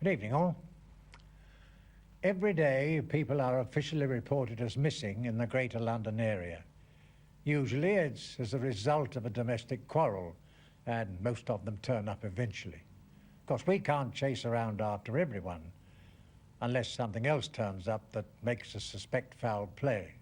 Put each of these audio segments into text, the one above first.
Good evening, all. Every day, people are officially reported as missing in the Greater London area. Usually, it's as a result of a domestic quarrel, and most of them turn up eventually. Of course, we can't chase around after everyone, unless something else turns up that makes us suspect foul play.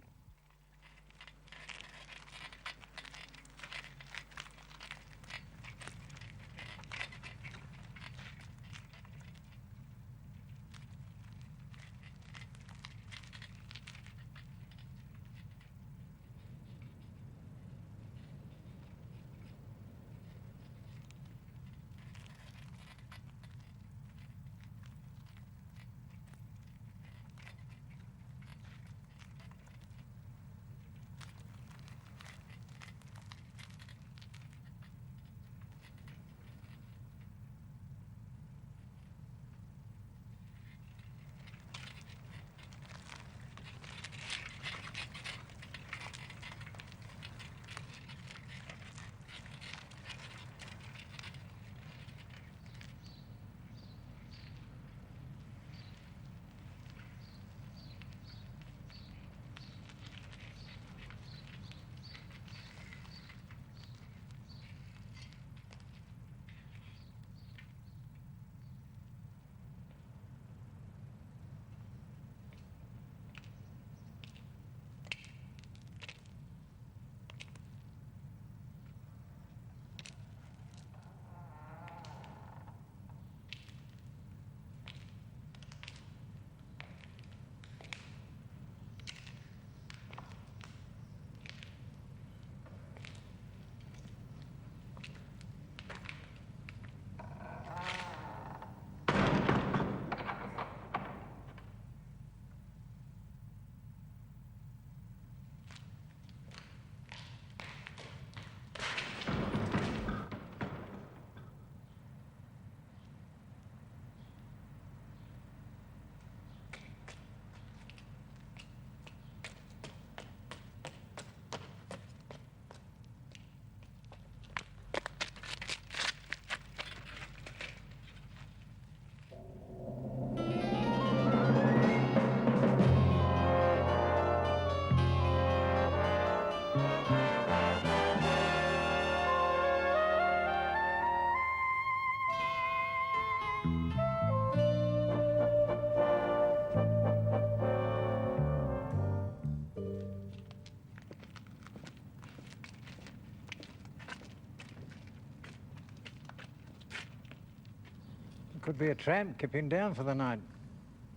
Could be a tramp kipping down for the night.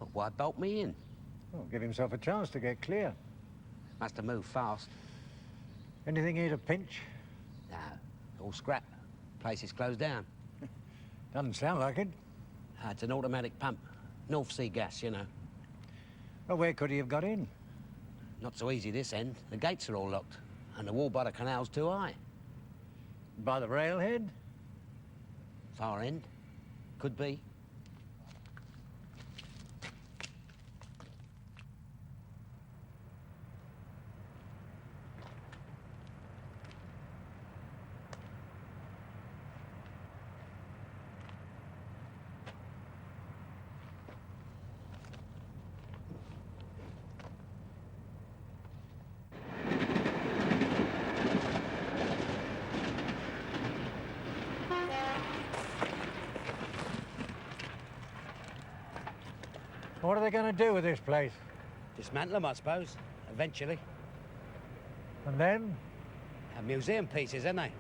Well, why bolt me in? Well, give himself a chance to get clear. Must have moved fast. Anything here to pinch? No, all scrap. Place is closed down. Doesn't sound like it. It's an automatic pump. North Sea gas, you know. Well, where could he have got in? Not so easy this end. The gates are all locked. And the wall by the canal's too high. By the railhead? Far end. Could be. What are they going to do with this place? Dismantle them, I suppose. Eventually. And then? Museum pieces, aren't they?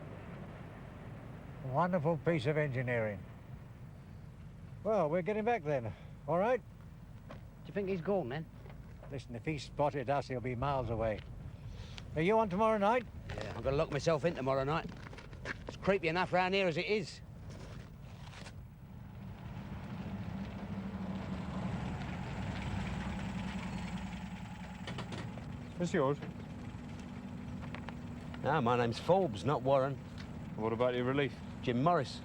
A wonderful piece of engineering. Well, we're getting back then. All right? Do you think he's gone then? Listen, if he spotted us, he'll be miles away. Are you on tomorrow night? Yeah, I'm going to lock myself in tomorrow night. It's creepy enough round here as it is. What's yours? No, my name's Forbes, not Warren. What about your relief? Jim Morris.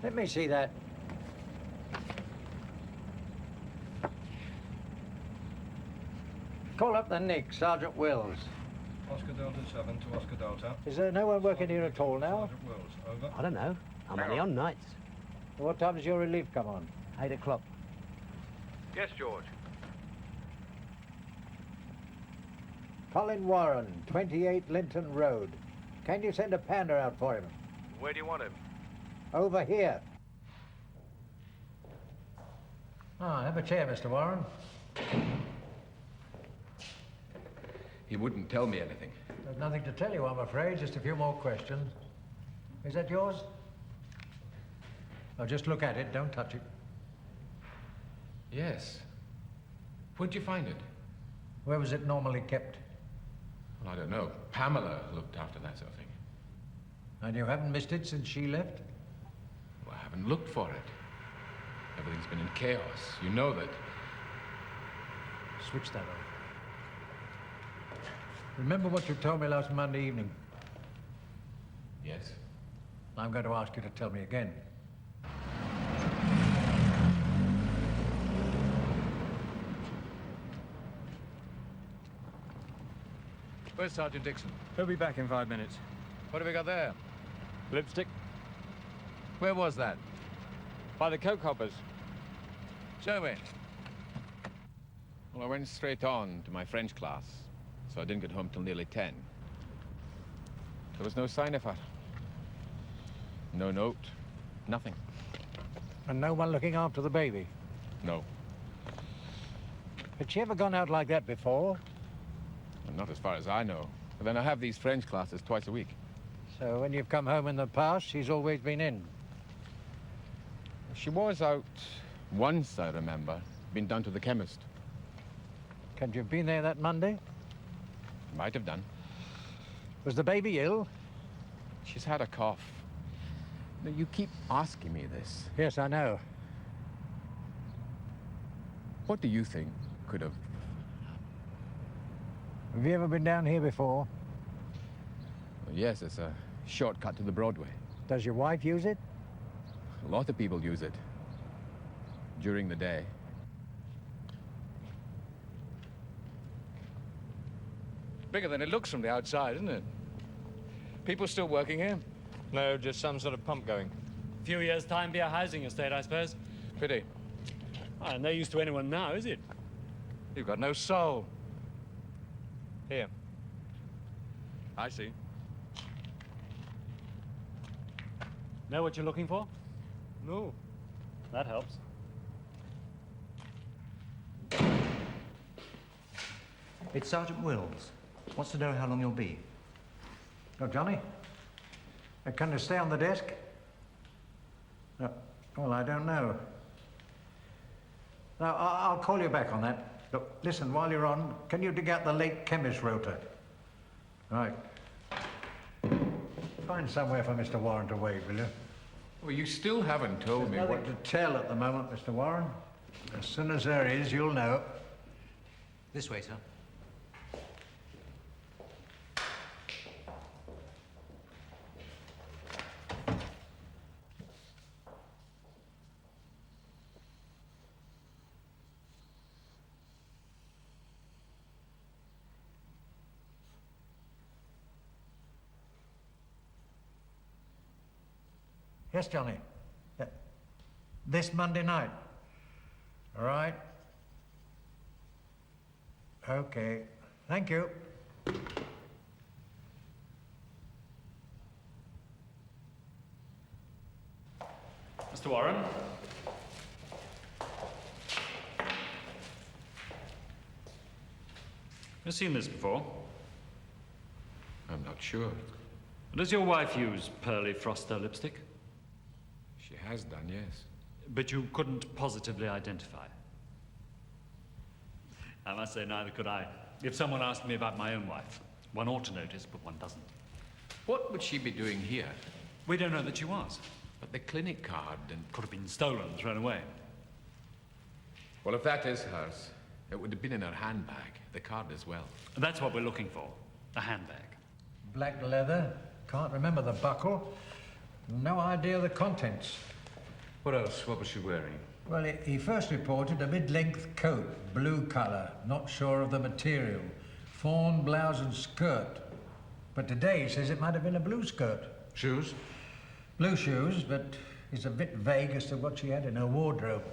Let me see that. Call up the Nick, Sergeant Wills. Oscar Delta 7 to Oscar Delta. Is there no one working here at all now? Sergeant Wills, over. I don't know. I'm only on nights. What time does your relief come on? 8 o'clock. Yes, George. Colin Warren, 28 Linton Road. Can you send a panda out for him? Where do you want him? Over here. Have a chair, Mr. Warren. He wouldn't tell me anything. There's nothing to tell you, I'm afraid. Just a few more questions. Is that yours? Oh, just look at it. Don't touch it. Yes. Where'd you find it? Where was it normally kept? Well, I don't know. Pamela looked after that sort of thing. And you haven't missed it since she left? Well, I haven't looked for it. Everything's been in chaos. You know that. Switch that on. Remember what you told me last Monday evening? Yes. I'm going to ask you to tell me again. Where's Sergeant Dixon? He'll be back in 5 minutes. What have we got there? Lipstick? Where was that? By the coke hoppers. Show me. Well, I went straight on to my French class, so I didn't get home till nearly 10. There was no sign of her. No note. Nothing. And no one looking after the baby? No. Had she ever gone out like that before? And not as far as I know. But then I have these French classes twice a week. So when you've come home in the past, she's always been in? She was out once, I remember. Been down to the chemist. Can't you have been there that Monday? Might have done. Was the baby ill? She's had a cough. Now, you keep asking me this. Yes, I know. What do you think could have... Have you ever been down here before? Well, yes, it's a shortcut to the Broadway. Does your wife use it? A lot of people use it. During the day. Bigger than it looks from the outside, isn't it? People still working here? No, just some sort of pump going. Few years' time be a housing estate, I suppose. Pity. Oh, no use to anyone now, is it? You've got no soul. Here. I see. Know what you're looking for? No. That helps. It's Sergeant Wills. Wants to know how long you'll be. Oh, Johnny? Can you stay on the desk? Well, I don't know. Now, I'll call you back on that. Look, listen, while you're on, can you dig out the late chemist rota? Right. Find somewhere for Mr. Warren to wait, will you? Well, you still haven't told me There's what... nothing to tell at the moment, Mr. Warren. As soon as there is, you'll know. This way, sir. Yes, Johnny. This Monday night. All right. Okay. Thank you. Mr. Warren? You've seen this before? I'm not sure. Does your wife use Pearly Froster lipstick? She has done, yes. But you couldn't positively identify. I must say, neither could I. If someone asked me about my own wife, one ought to notice, but one doesn't. What would she be doing here? We don't know that she was. But the clinic card and... Could have been stolen, thrown away. Well, if that is hers, it would have been in her handbag, the card as well. That's what we're looking for, a handbag. Black leather. Can't remember the buckle. No idea of the contents. What else? What was she wearing? Well, he first reported a mid-length coat, blue colour, not sure of the material. Fawn blouse and skirt. But today he says it might have been a blue skirt. Shoes? Blue shoes, but he's a bit vague as to what she had in her wardrobe.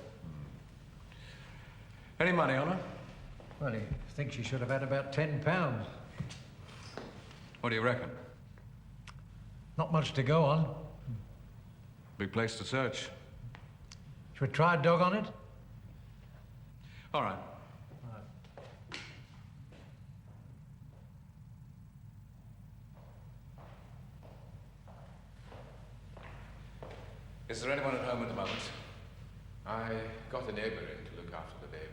Any money on her? Well, he thinks she should have had about £10. What do you reckon? Not much to go on. Big place to search. Should we try a dog on it? All right. Is there anyone at home at the moment? I got a neighbour in to look after the baby.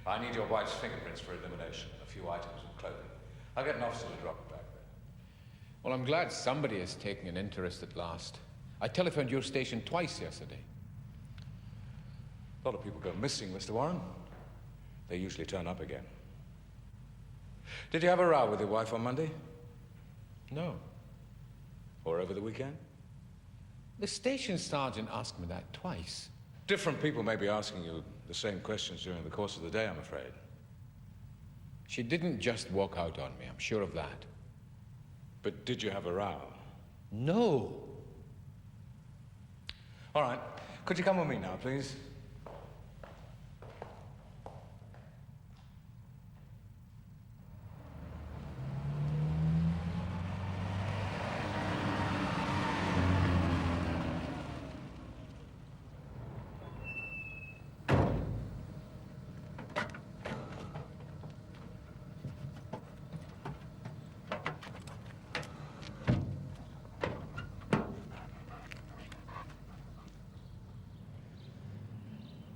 I need your wife's fingerprints for elimination, a few items of clothing. I'll get an officer to drop it back there. Well, I'm glad somebody is taking an interest at last. I telephoned your station twice yesterday. A lot of people go missing, Mr. Warren. They usually turn up again. Did you have a row with your wife on Monday? No. Or over the weekend? The station sergeant asked me that twice. Different people may be asking you the same questions during the course of the day, I'm afraid. She didn't just walk out on me, I'm sure of that. But did you have a row? No. All right. Could you come with me now, please?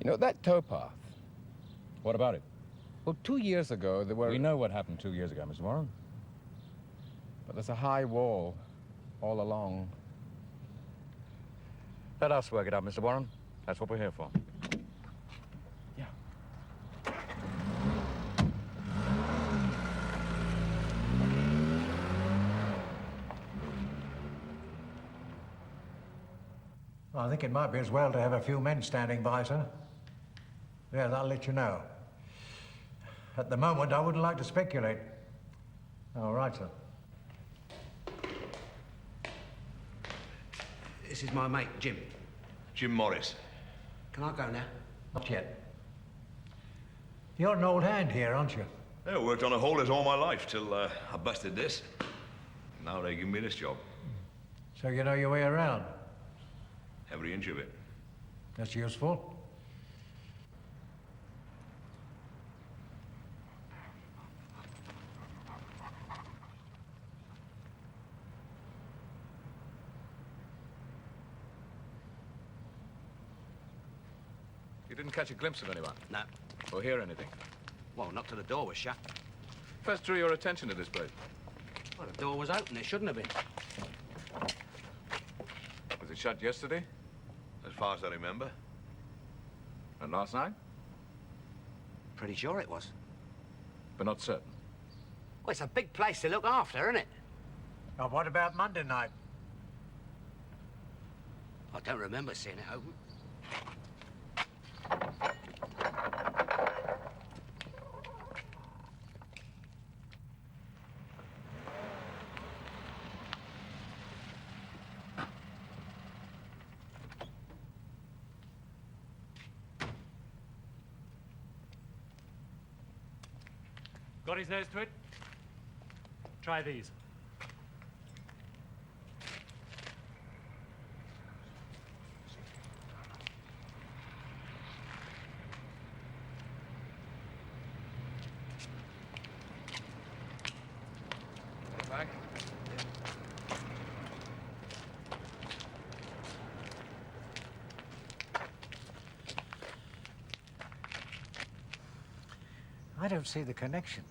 You know, that towpath. What about it? Well, 2 years ago, there were... We know what happened 2 years ago, Mr. Warren. But there's a high wall all along. Let us work it out, Mr. Warren. That's what we're here for. Yeah. I think it might be as well to have a few men standing by, sir. Yes, I'll let you know. At the moment, I wouldn't like to speculate. All right, sir. This is my mate, Jim. Jim Morris. Can I go now? Not yet. You're an old hand here, aren't you? Yeah, I worked on a haulers all my life till I busted this. Now they give me this job. So you know your way around. Every inch of it. That's useful. You didn't catch a glimpse of anyone? No. Or hear anything? Well, not till the door was shut. First drew your attention to this place. Well, the door was open. It shouldn't have been. Was it shut yesterday? As far as I remember. And last night? Pretty sure it was. But not certain. Well, it's a big place to look after, isn't it? Now, what about Monday night? I don't remember seeing it open. Got his nose to it? Try these. Back. I don't see the connection.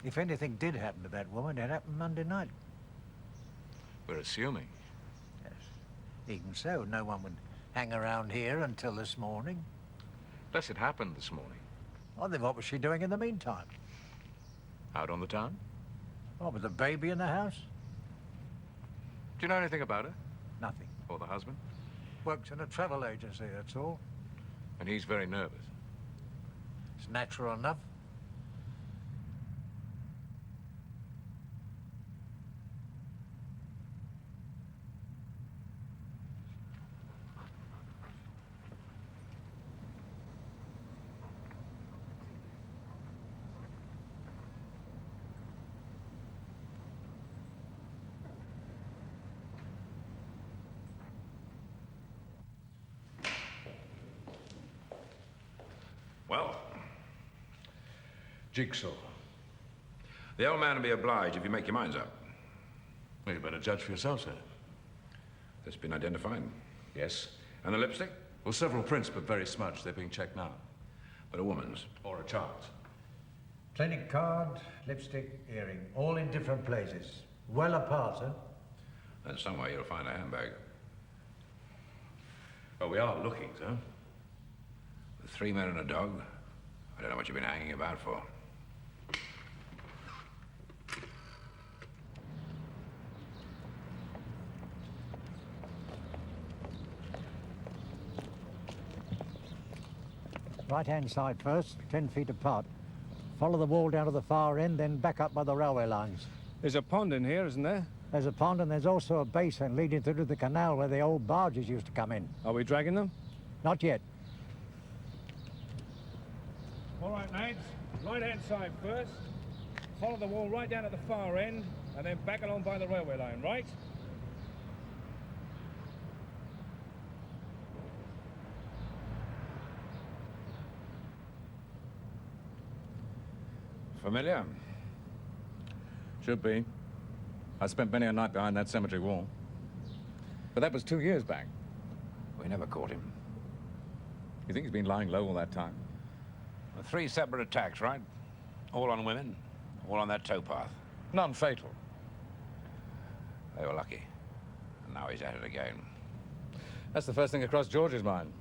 If anything did happen to that woman, it happened Monday night. We're assuming. Yes. Even so, no one would hang around here until this morning. Unless it happened this morning. Well, then what was she doing in the meantime? Out on the town? What, with the baby in the house? Do you know anything about her? Nothing. Or the husband? Works in a travel agency, that's all. And he's very nervous. It's natural enough. Jig-saw. The old man will be obliged if you make your minds up. Well, you better judge for yourself, sir. That's been identified. Yes. And the lipstick? Well, several prints, but very smudged. They're being checked now. But a woman's. Or a child's. Clinic card, lipstick, earring, all in different places. Well apart, sir. Then somewhere you'll find a handbag. Well, we are looking, sir. With 3 men and a dog. I don't know what you've been hanging about for. Right-hand side first, 10 feet apart. Follow the wall down to the far end, then back up by the railway lines. There's a pond in here, isn't there? There's a pond and there's also a basin leading through to the canal where the old barges used to come in. Are we dragging them? Not yet. All right, lads. Right-hand side first. Follow the wall right down at the far end, and then back along by the railway line, right? Familiar? Should be. I spent many a night behind that cemetery wall. But that was 2 years back. We never caught him. You think he's been lying low all that time? 3 separate attacks, right? All on women, all on that towpath. None fatal. They were lucky. And now he's at it again. That's the first thing across George's mind.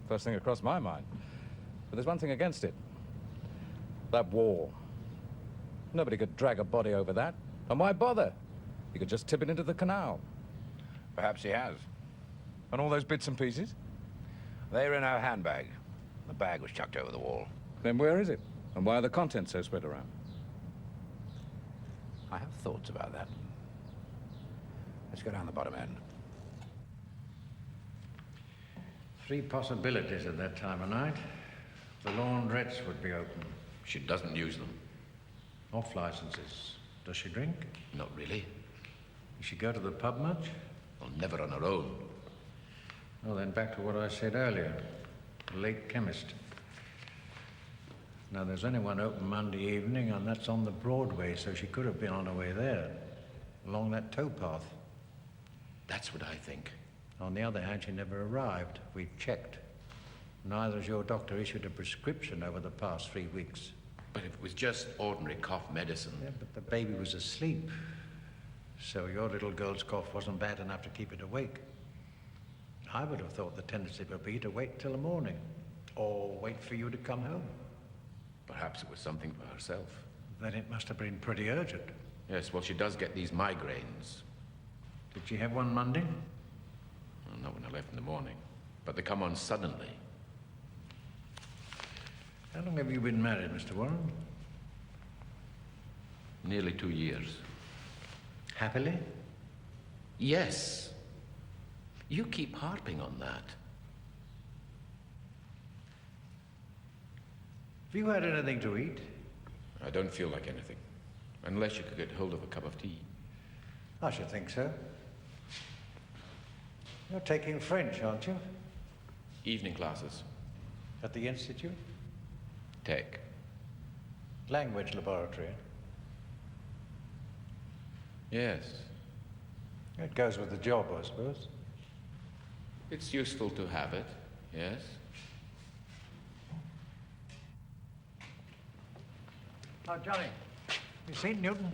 First thing across my mind. But there's one thing against it. That wall. Nobody could drag a body over that. And why bother? You could just tip it into the canal. Perhaps he has. And all those bits and pieces? They were in our handbag. The bag was chucked over the wall. Then where is it? And why are the contents so spread around? I have thoughts about that. Let's go down the bottom end. 3 possibilities at that time of night. The laundrettes would be open. She doesn't use them. Off licenses. Does she drink? Not really. Does she go to the pub much? Well, never on her own. Well, then back to what I said earlier. The late chemist. Now, there's only one open Monday evening, and that's on the Broadway, so she could have been on her way there, along that towpath. That's what I think. On the other hand, she never arrived. We've checked. Neither has your doctor issued a prescription over the past 3 weeks. But if it was just ordinary cough medicine... Yeah, but the baby was asleep. So your little girl's cough wasn't bad enough to keep it awake. I would have thought the tendency would be to wait till the morning, or wait for you to come home. Perhaps it was something for herself. Then it must have been pretty urgent. Yes, well, she does get these migraines. Did she have one Monday? Well, not when I left in the morning. But they come on suddenly. How long have you been married, Mr. Warren? Nearly 2 years. Happily? Yes. You keep harping on that. Have you had anything to eat? I don't feel like anything. Unless you could get hold of a cup of tea. I should think so. You're taking French, aren't you? Evening classes. At the Institute? Tech. Language laboratory. Yes. It goes with the job, I suppose. It's useful to have it, yes. Oh, Johnny, you seen Newton?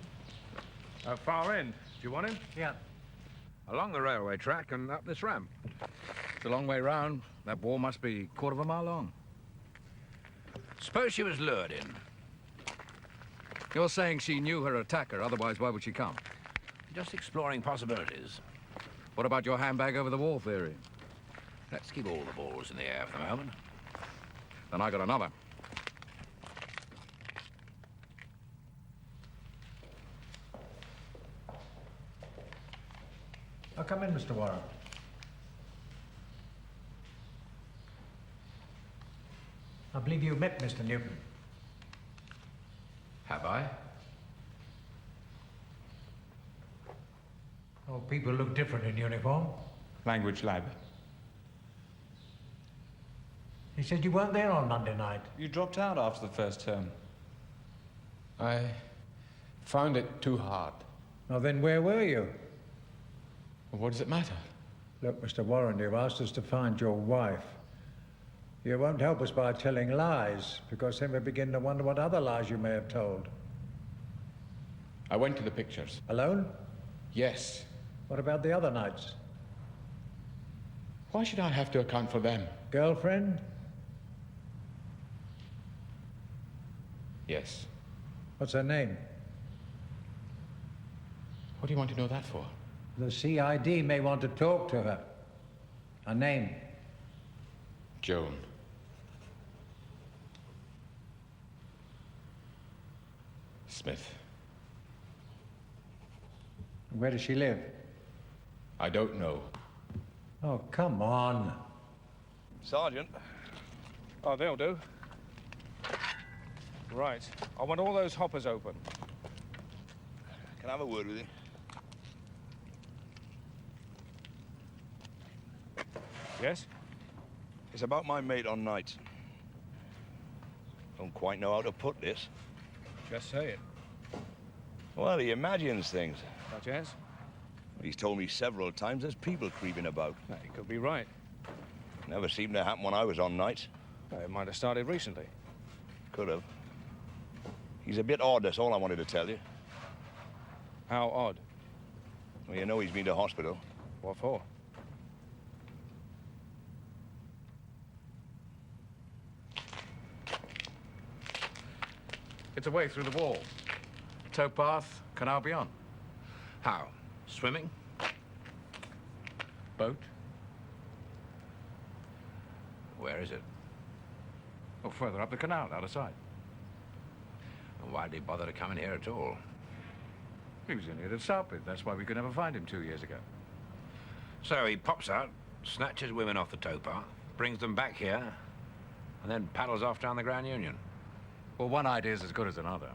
Far end. Do you want him? Yeah. Along the railway track and up this ramp. It's a long way round. That wall must be a quarter of a mile long. Suppose she was lured in. You're saying she knew her attacker, otherwise why would she come? Just exploring possibilities. What about your handbag over the wall theory? Let's keep all the balls in the air for the moment. Then I got another. Oh, come in, Mr. Warren. I believe you met Mr. Newton. Have I? Oh, people look different in uniform. Language lab. He said you weren't there on Monday night. You dropped out after the first term. I found it too hard. Well, then where were you? What does it matter? Look, Mr. Warren, you've asked us to find your wife. You won't help us by telling lies, because then we begin to wonder what other lies you may have told. I went to the pictures. Alone? Yes. What about the other nights? Why should I have to account for them? Girlfriend? Yes. What's her name? What do you want to know that for? The CID may want to talk to her. Her name? Joan. Smith. Where does she live? I don't know. Oh, come on. Sergeant. Oh, they'll do. Right. I want all those hoppers open. Can I have a word with you? Yes? It's about my mate on nights. Don't quite know how to put this. Just say it. Well, he imagines things. Such as? He's told me several times there's people creeping about. No, he could be right. Never seemed to happen when I was on nights. It might have started recently. Could have. He's a bit odd, that's all I wanted to tell you. How odd? Well, you know he's been to hospital. What for? It's a way through the wall. Towpath, canal beyond. How? Swimming? Boat? Where is it? Or further up the canal, out of sight. And why did he bother to come in here at all? He was in here to start with. That's why we could never find him 2 years ago. So he pops out, snatches women off the towpath, brings them back here, and then paddles off down the Grand Union. Well, one idea's as good as another.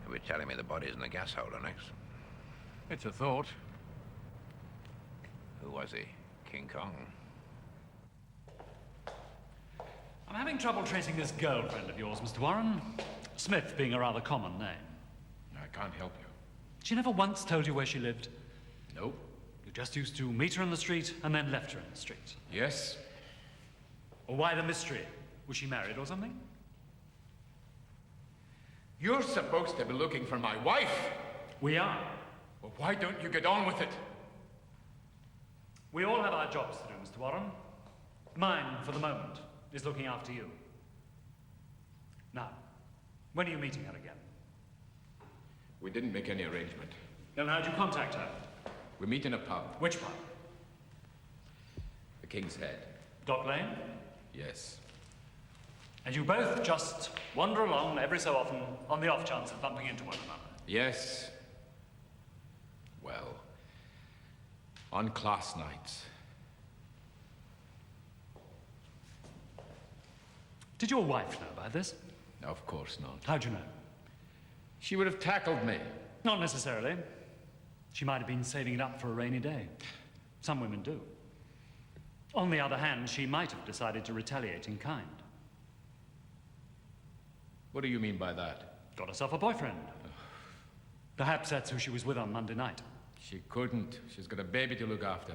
You'll be telling me the body's in the gas holder next. It's a thought. Who was he? King Kong? I'm having trouble tracing this girlfriend of yours, Mr. Warren. Smith being a rather common name. I can't help you. She never once told you where she lived? No. You just used to meet her in the street and then left her in the street? Yes. Or why the mystery? Was she married or something? You're supposed to be looking for my wife. We are. Well, why don't you get on with it? We all have our jobs to do, Mr. Warren. Mine, for the moment, is looking after you. Now, when are you meeting her again? We didn't make any arrangement. Then how'd you contact her? We meet in a pub. Which pub? The King's Head. Dock Lane? Yes. And you both just wander along every so often on the off chance of bumping into one another? Yes. Well, on class nights. Did your wife know about this? Of course not. How'd you know? She would have tackled me. Not necessarily. She might have been saving it up for a rainy day. Some women do. On the other hand, she might have decided to retaliate in kind. What do you mean by that? Got herself a boyfriend. Perhaps that's who she was with on Monday night. She couldn't. She's got a baby to look after.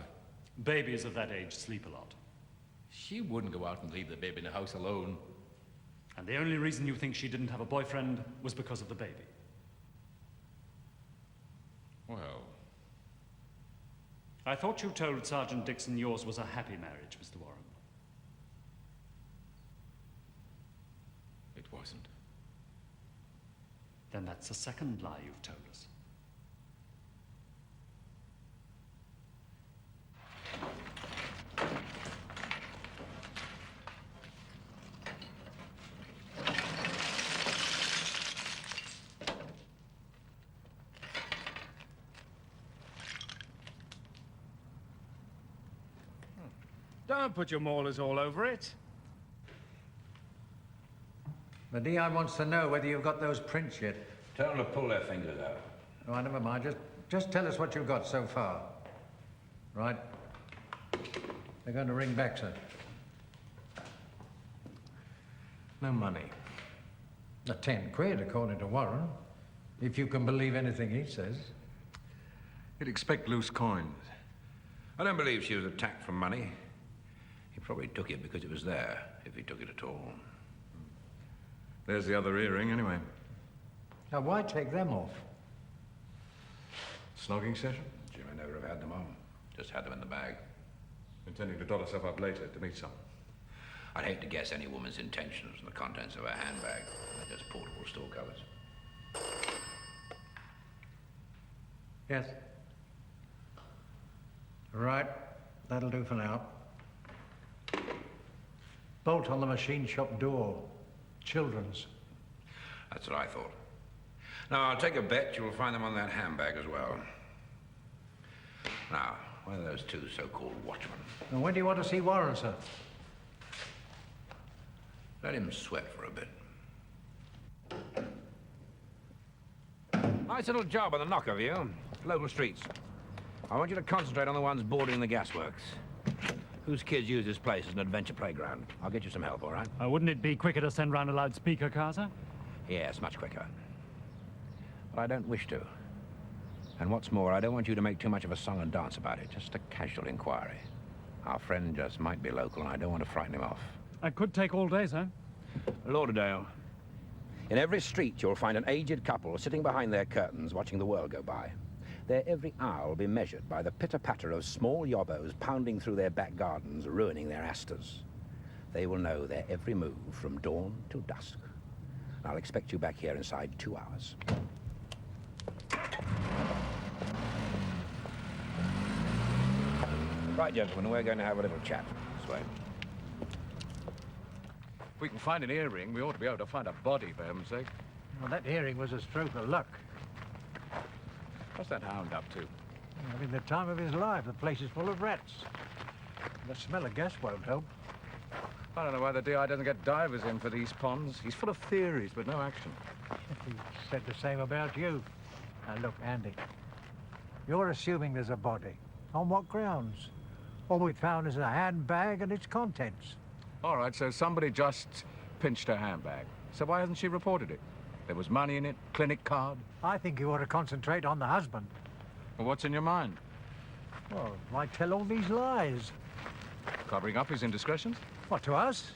Babies of that age sleep a lot. She wouldn't go out and leave the baby in the house alone. And the only reason you think she didn't have a boyfriend was because of the baby. Well, I thought you told Sergeant Dixon yours was a happy marriage, Mr. Warren. it wasn't. Then that's the second lie you've told us. Don't put your maulers all over it. The DI wants to know whether you've got those prints yet. Tell them to pull their fingers out. Oh, never mind. Just tell us what you've got so far. Right. They're going to ring back, sir. No money. A 10 quid, according to Warren, if you can believe anything he says. You'd expect loose coins. I don't believe she was attacked for money. He probably took it because it was there, if he took it at all. There's the other earring, anyway. Now, why take them off? Snogging session? Jim may never have had them on. Just had them in the bag. Intending to doll herself up later to meet someone. I'd hate to guess any woman's intentions from the contents of her handbag. They're just portable store covers. Yes. Right, that'll do for now. Bolt on the machine shop door. Children's. That's what I thought. Now, I'll take a bet you'll find them on that handbag as well. Now, where are those two so-called watchmen? And when do you want to see Warren, sir? Let him sweat for a bit. Nice little job on the knock of you. Local streets. I want you to concentrate on the ones bordering the gasworks. Whose kids use this place as an adventure playground? I'll get you some help, all right? Wouldn't it be quicker to send round a loudspeaker car, sir? Yes, much quicker. But I don't wish to. And what's more, I don't want you to make too much of a song and dance about it. Just a casual inquiry. Our friend just might be local, and I don't want to frighten him off. I could take all day, sir. Lauderdale. In every street, you'll find an aged couple sitting behind their curtains watching the world go by. Their every hour will be measured by the pitter-patter of small yobbos pounding through their back gardens, ruining their asters. They will know their every move from dawn till dusk. I'll expect you back here inside 2 hours. Right, gentlemen, we're going to have a little chat. This way. If we can find an earring, we ought to be able to find a body, for heaven's sake. Well, that earring was a stroke of luck. What's that hound up to? Having the time of his life. The place is full of rats. The smell of gas won't help. I don't know why the DI doesn't get divers in for these ponds. He's full of theories, but no action. He said the same about you. Now, look, Andy, you're assuming there's a body. On what grounds? All we found is a handbag and its contents. All right, so somebody just pinched her handbag. So why hasn't she reported it? There was money in it, clinic card. I think you ought to concentrate on the husband. Well, what's in your mind? Well, why tell all these lies? Covering up his indiscretions? What, to us?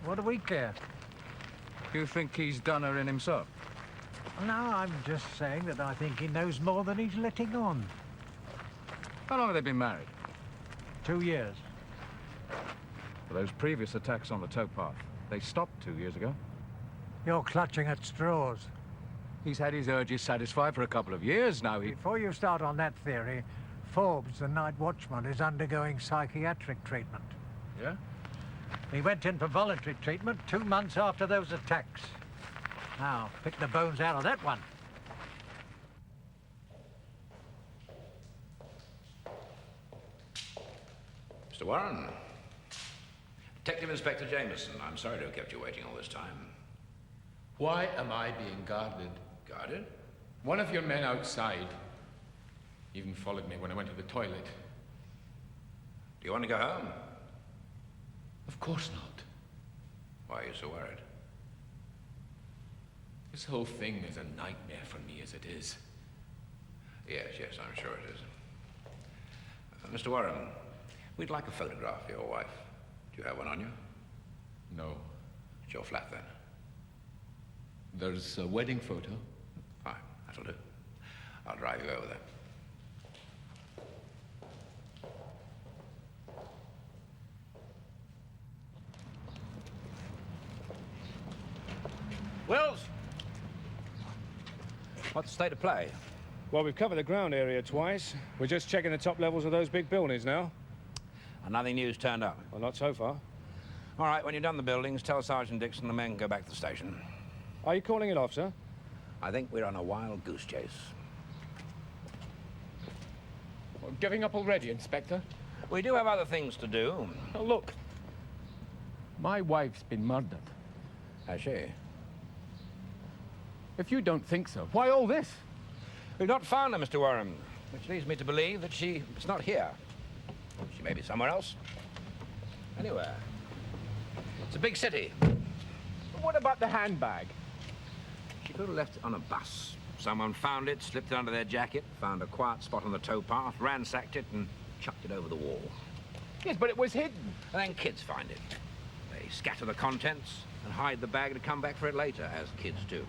What do we care? You think he's done her in himself? No, I'm just saying that I think he knows more than he's letting on. How long have they been married? 2 years. For those previous attacks on the towpath, they stopped 2 years ago. You're clutching at straws. He's had his urges satisfied for a couple of years now. Before you start on that theory, Forbes, the night watchman, is undergoing psychiatric treatment. Yeah? He went in for voluntary treatment 2 months after those attacks. Now, pick the bones out of that one. Mr. Warren. Detective Inspector Jameson. I'm sorry to have kept you waiting all this time. Why am I being guarded? Guarded? One of your men outside even followed me when I went to the toilet. Do you want to go home? Of course not. Why are you so worried? This whole thing is a nightmare for me as it is. Yes, I'm sure it is. Mr. Warren, we'd like a photograph of your wife. Do you have one on you? No. It's your flat, then? There's a wedding photo. Fine, that'll do. I'll drive you over there. Wills! What's the state of play? Well, we've covered the ground area twice. We're just checking the top levels of those big buildings now. And nothing new's turned up? Well, not so far. All right, when you've done the buildings, tell Sergeant Dixon the men can go back to the station. Are you calling it off, sir? I think we're on a wild goose chase. Well, giving up already, Inspector? We do have other things to do. Oh, look. My wife's been murdered. Has she? If you don't think so, why all this? We've not found her, Mr. Warren, which leads me to believe that she is not here. She may be somewhere else. Anywhere. It's a big city. But what about the handbag? Could have left it on a bus. Someone found it, slipped it under their jacket, found a quiet spot on the towpath, ransacked it, and chucked it over the wall. Yes, but it was hidden. And then kids find it. They scatter the contents and hide the bag to come back for it later, as kids do.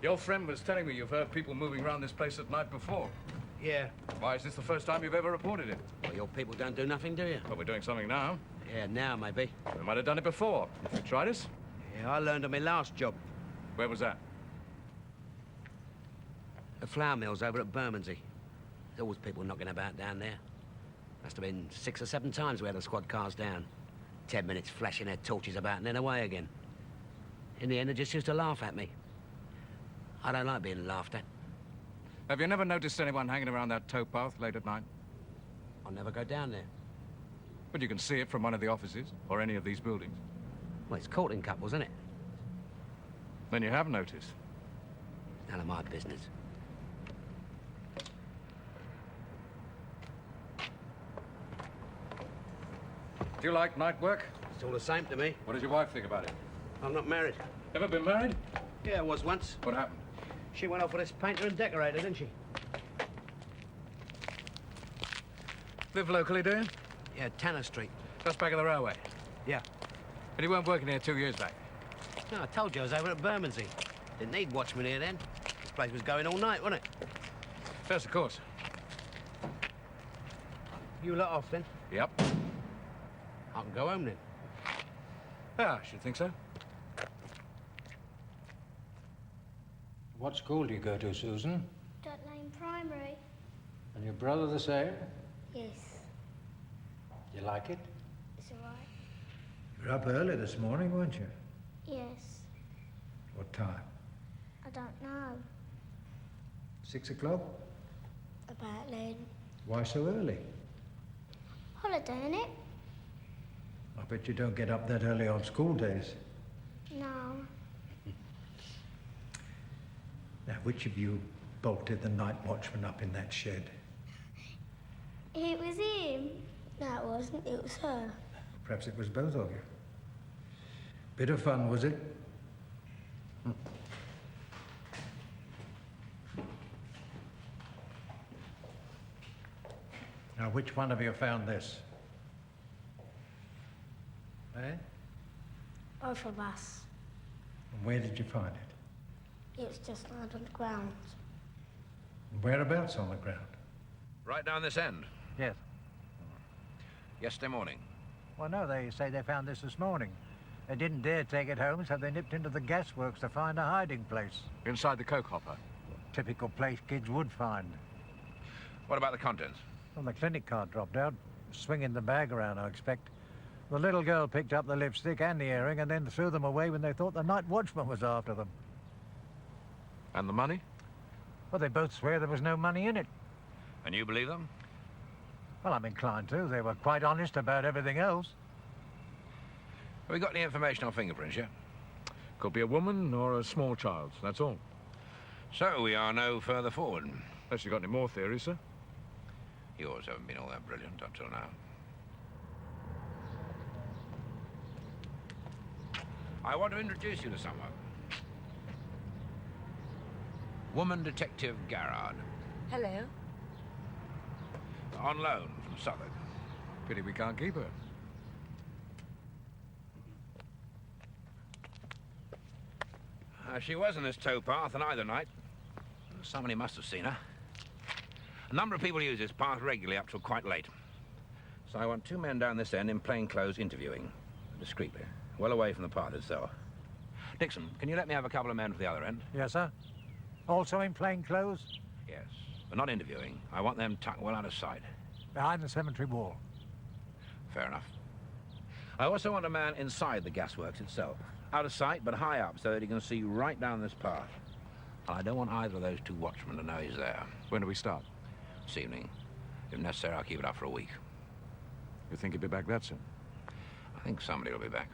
Your friend was telling me you've heard people moving around this place at night before. Yeah. Why is this the first time you've ever reported it? Well, your people don't do nothing, do you? Well, we're doing something now. Yeah, now maybe. We might have done it before. If you tried us. Yeah, I learned on my last job. Where was that? The flour mills over at Bermondsey. There's always people knocking about down there. Must have been 6 or 7 times we had the squad cars down. 10 minutes flashing their torches about and then away again. In the end, they just used to laugh at me. I don't like being laughed at. Have you never noticed anyone hanging around that towpath late at night? I'll never go down there. But you can see it from one of the offices, or any of these buildings. Well, it's courting couples, isn't it? Then you have noticed. None of my business. Do you like night work? It's all the same to me. What does your wife think about it? I'm not married. Ever been married? Yeah, I was once. What happened? She went off with this painter and decorator, didn't she? Live locally, do you? Yeah, Tanner Street. Just back of the railway. Yeah. And you weren't working here 2 years back? No, I told you I was over at Bermondsey. Didn't need watchmen here then. This place was going all night, wasn't it? Yes, of course. You lot off then? Yep. I can go home then. Yeah, I should think so. What school do you go to, Susan? Lane Primary. And your brother the same? Yes. You like it? It's all right. You were up early this morning, weren't you? Yes. What time? I don't know. 6 o'clock? About then. Why so early? Holiday, innit? I bet you don't get up that early on school days. No. Now, which of you bolted the night watchman up in that shed? It was him. No, it wasn't. It was her. Perhaps it was both of you. Bit of fun, was it? Now, which one of you found this? Eh? Both of us. And where did you find it? It was just lying on the ground. And whereabouts on the ground? Right down this end. Yes. Yesterday morning. Well, no, they say they found this morning. They didn't dare take it home, so they nipped into the gasworks to find a hiding place. Inside the coke hopper? Typical place kids would find. What about the contents? Well, the clinic card dropped out, swinging the bag around, I expect. The little girl picked up the lipstick and the earring and then threw them away when they thought the night watchman was after them. And the money? Well, they both swear there was no money in it. And you believe them? Well, I'm inclined to. They were quite honest about everything else. Have we got any information on fingerprints yet? Could be a woman or a small child, that's all. So we are no further forward. Unless you've got any more theories, sir. Yours haven't been all that brilliant up till now. I want to introduce you to someone. Woman Detective Garrard. Hello. On loan from Southwark. Pity we can't keep her. She was in this towpath on either night. Somebody must have seen her. A number of people use this path regularly up till quite late. So I want 2 men down this end in plain clothes interviewing. Discreetly. Well away from the path itself. Dixon, can you let me have a couple of men for the other end? Yes, sir. Also in plain clothes? Yes. But not interviewing. I want them tucked well out of sight. Behind the cemetery wall. Fair enough. I also want a man inside the gasworks itself. Out of sight, but high up, so that he can see right down this path. And I don't want either of those 2 watchmen to know he's there. When do we start? This evening. If necessary, I'll keep it up for a week. You think he'll be back that soon? I think somebody will be back.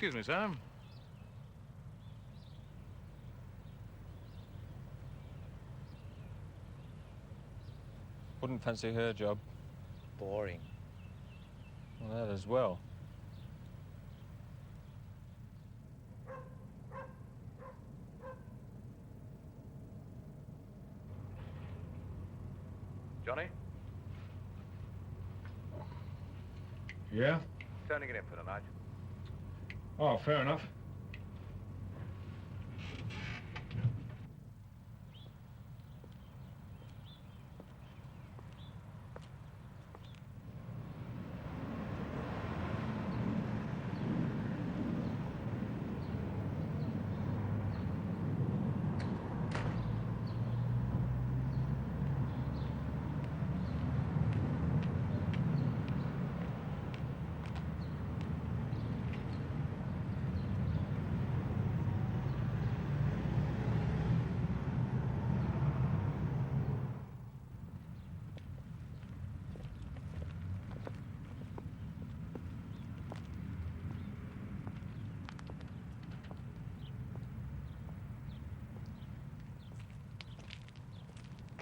Excuse me, sir. Wouldn't fancy her job. Boring. Well, that as well. Johnny? Yeah? Turning it in for tonight. Oh, fair enough.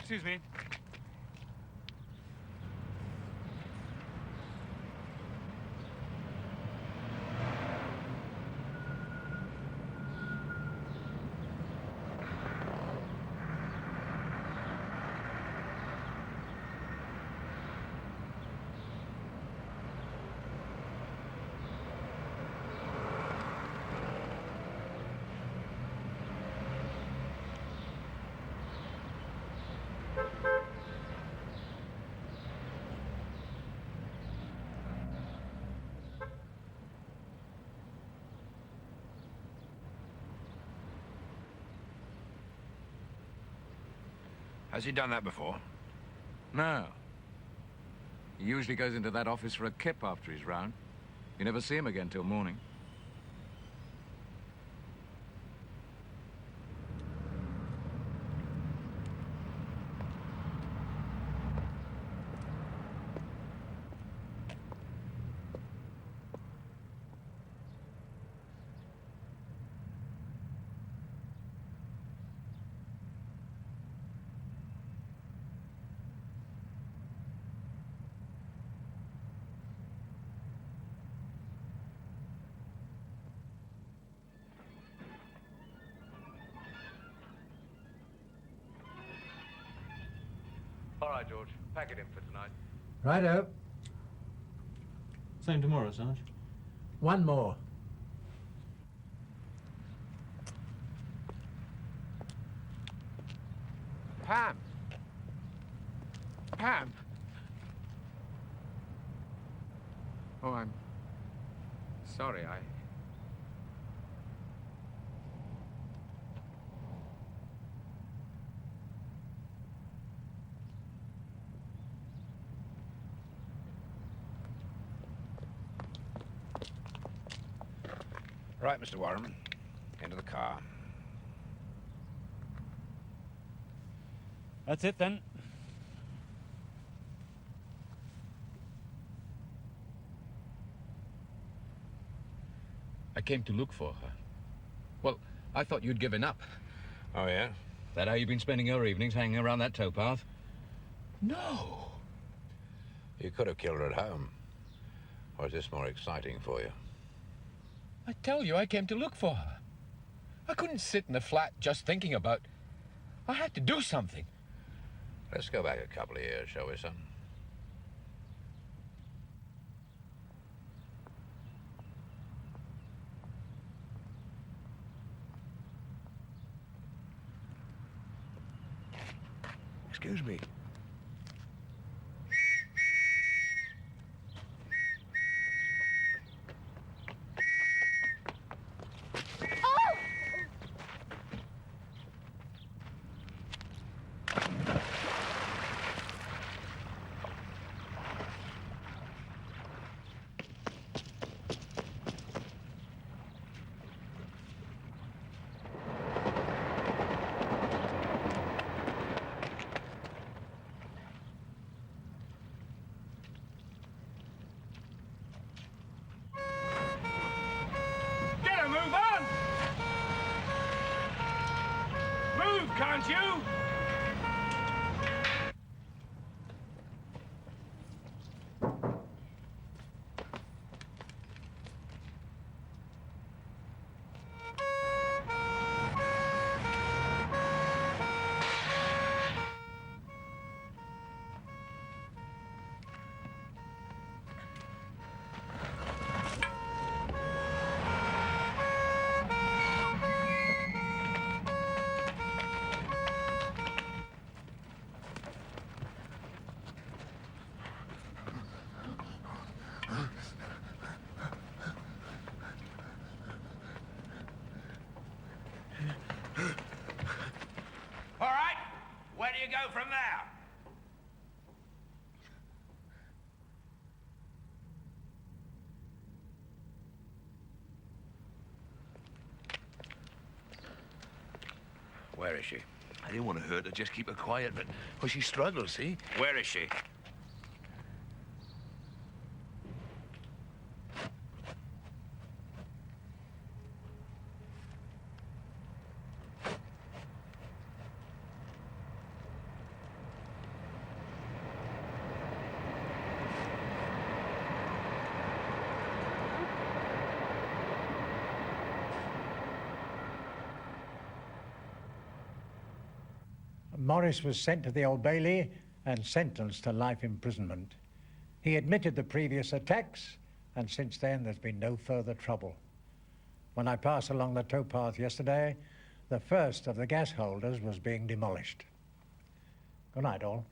Excuse me. Has he done that before? No. He usually goes into that office for a kip after his round. You never see him again till morning. All right, George. Pack it in for tonight. Righto. Same tomorrow, Sarge. One more. Pam! Pam! Oh, I'm sorry, Right, Mr. Warren. Into the car. That's it, then. I came to look for her. Well, I thought you'd given up. Oh, yeah? That how you've been spending your evenings hanging around that towpath? No! You could have killed her at home. Or is this more exciting for you? I tell you, I came to look for her. I couldn't sit in the flat just thinking about... I had to do something. Let's go back a couple of years, shall we, son? Excuse me. Can't you? All right, where do you go from there? Where is she? I didn't want to hurt her, just keep her quiet, but well, she struggles, see? Where is she? Morris was sent to the Old Bailey and sentenced to life imprisonment. He admitted the previous attacks, and since then there's been no further trouble. When I passed along the towpath yesterday, the first of the gas holders was being demolished. Good night, all.